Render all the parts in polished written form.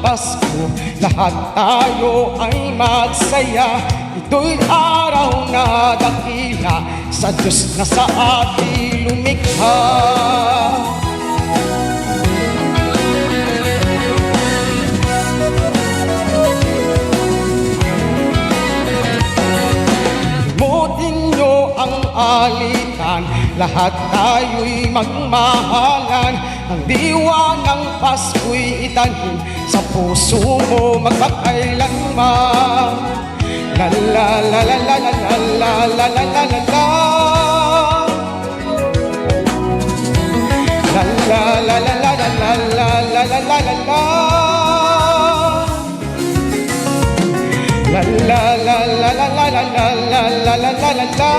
Pasko, lahat tayo ay magsaya. Ito'y araw na dakila sa Diyos na sa ating lumikha. Alitan, lahat tayo'y magmahalan. Ang diwa ng Pasko'y itanim sa puso mo magpakailanman. La la la la la la la la la la la la la. La la la la la la la la la la la la la. La la la la la la la la la la la la la la.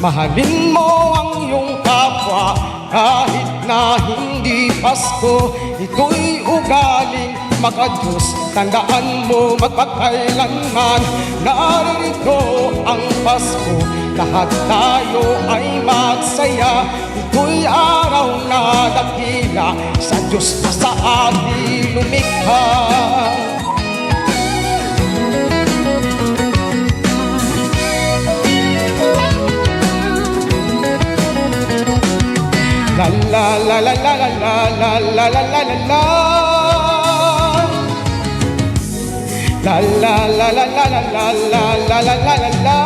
Mahalin mo ang iyong kapwa kahit na hindi Pasko. Ito'y ugaling maka-Diyos, tandaan mo magpakailanman. Naririto ang Pasko, lahat tayo ay magsaya. Ito'y araw na dakila sa Diyos na sa ating lumikha. La la la la la la la la la la la la. La la la la la la la la la la la la.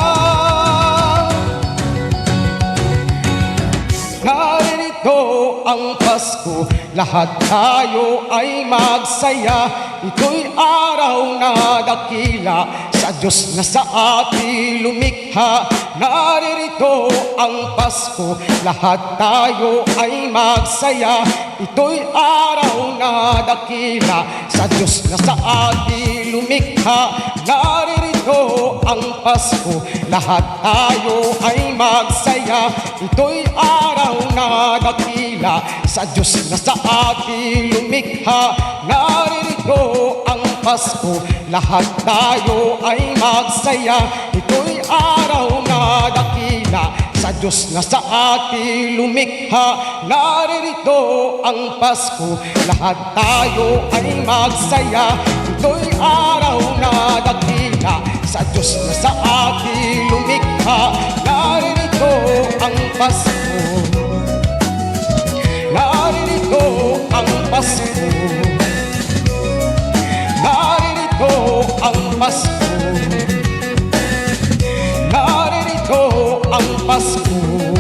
Naririto ang Pasko, lahat tayo ay magsaya. Ito'y araw na dakila sa Diyos na sa ating lumikha. Naririto ang Pasko, lahat tayo ay magsaya. Ito'y araw na dakila sa Diyos na sa ating lumikha. Naririto ang Pasko, lahat tayo ay magsaya. Ito'y araw na dakila sa Diyos na sa ating lumikha. Naririto ang Pasko, lahat tayo ay magsaya. Ito'y araw na dakila sa Diyos na sa ating lumikha. Naririto ang Pasko, lahat tayo ay magsaya. Ito'y araw na dakila sa Diyos na sa ating lumikha. Naririto ang Pasko, naririto ang Pasko, naririto ang Pasko, naririto ang Pasko.